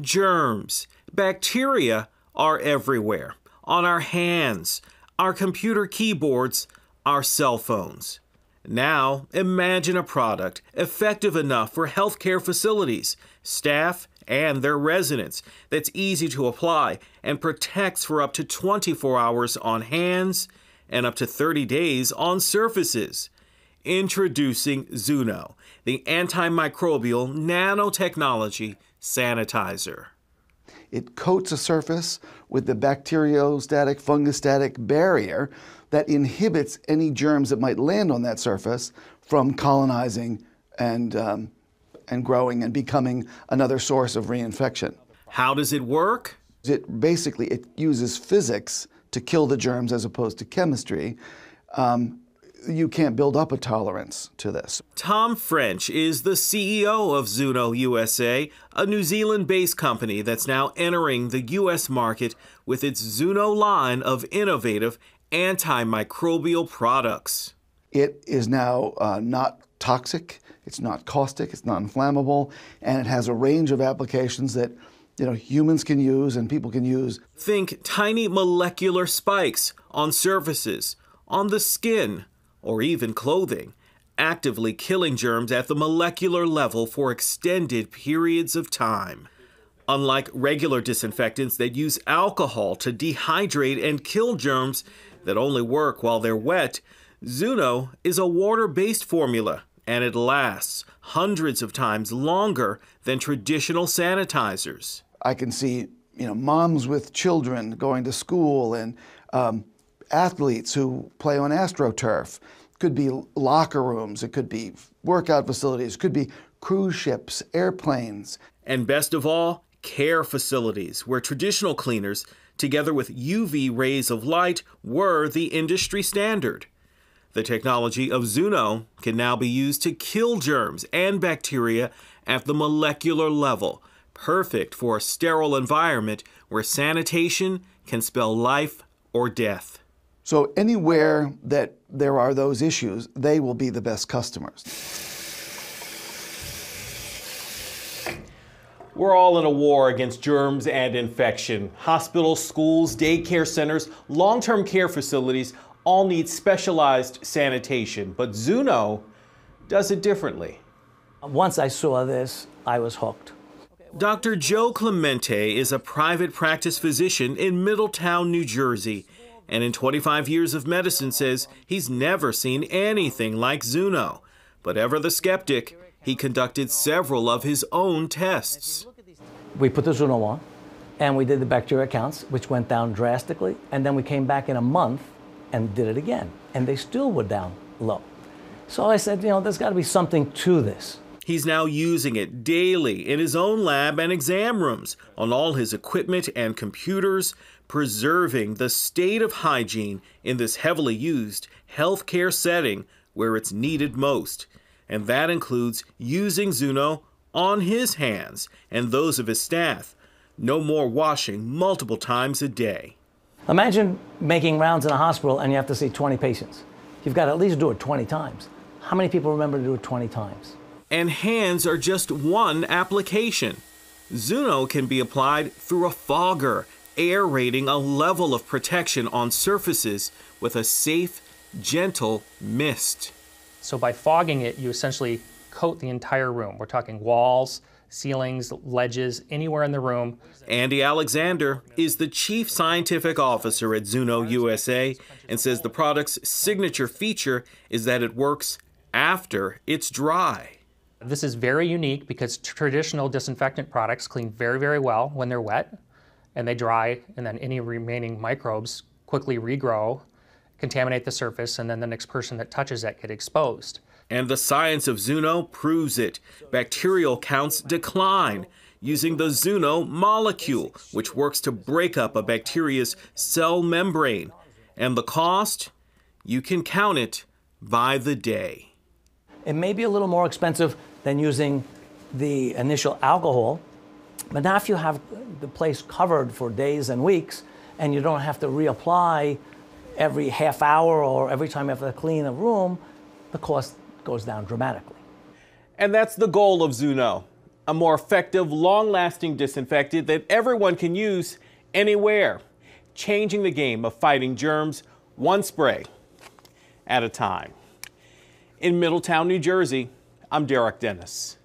Germs, bacteria are everywhere, on our hands, our computer keyboards, our cell phones. Now, imagine a product effective enough for healthcare facilities, staff, and their residents that's easy to apply and protects for up to 24 hours on hands and up to 30 days on surfaces. Introducing Zoono, the antimicrobial nanotechnology sanitizer. It coats a surface with the bacteriostatic, fungostatic barrier that inhibits any germs that might land on that surface from colonizing and growing and becoming another source of reinfection. How does it work? It uses physics to kill the germs as opposed to chemistry. You can't build up a tolerance to this. Tom French is the CEO of Zoono USA, a New Zealand-based company that's now entering the U.S. market with its Zoono line of innovative antimicrobial products. It is now not toxic, it's not caustic, it's not inflammable, and it has a range of applications that humans can use and people can use. Think tiny molecular spikes on surfaces, on the skin, or even clothing, actively killing germs at the molecular level for extended periods of time. Unlike regular disinfectants that use alcohol to dehydrate and kill germs that only work while they're wet, Zoono is a water-based formula, and it lasts hundreds of times longer than traditional sanitizers. I can see, moms with children going to school and athletes who play on AstroTurf. It could be locker rooms, it could be workout facilities, it could be cruise ships, airplanes. And best of all, care facilities, where traditional cleaners, together with UV rays of light, were the industry standard. The technology of Zoono can now be used to kill germs and bacteria at the molecular level, perfect for a sterile environment where sanitation can spell life or death. So anywhere that there are those issues, they will be the best customers. We're all in a war against germs and infection. Hospitals, schools, daycare centers, long-term care facilities all need specialized sanitation, but Zoono does it differently. Once I saw this, I was hooked. Dr. Joe Clemente is a private practice physician in Middletown, New Jersey, and in 25 years of medicine says he's never seen anything like Zoono. But ever the skeptic, he conducted several of his own tests. We put the Zoono on, and we did the bacteria counts, which went down drastically, and then we came back in a month and did it again, and they still were down low. So I said, there's got to be something to this. He's now using it daily in his own lab and exam rooms, on all his equipment and computers, preserving the state of hygiene in this heavily used healthcare setting where it's needed most. And that includes using Zoono on his hands and those of his staff. No more washing multiple times a day. Imagine making rounds in a hospital and you have to see 20 patients. You've got to at least do it 20 times. How many people remember to do it 20 times? And hands are just one application. Zoono can be applied through a fogger, aerating a level of protection on surfaces with a safe, gentle mist. So by fogging it, you essentially coat the entire room. We're talking walls, ceilings, ledges, anywhere in the room. Andy Alexander is the Chief Scientific Officer at Zoono USA and says the product's signature feature is that it works after it's dry. This is very unique because traditional disinfectant products clean very, very well when they're wet and they dry, and then any remaining microbes quickly regrow, contaminate the surface, and then the next person that touches it get exposed. And the science of Zoono proves it. Bacterial counts decline using the Zoono molecule, which works to break up a bacteria's cell membrane. And the cost? You can count it by the day. It may be a little more expensive than using the initial alcohol, but now if you have the place covered for days and weeks and you don't have to reapply every half hour or every time you have to clean a room, the cost goes down dramatically. And that's the goal of Zoono. A more effective, long-lasting disinfectant that everyone can use anywhere, changing the game of fighting germs one spray at a time. In Middletown, New Jersey, I'm Derek Dennis.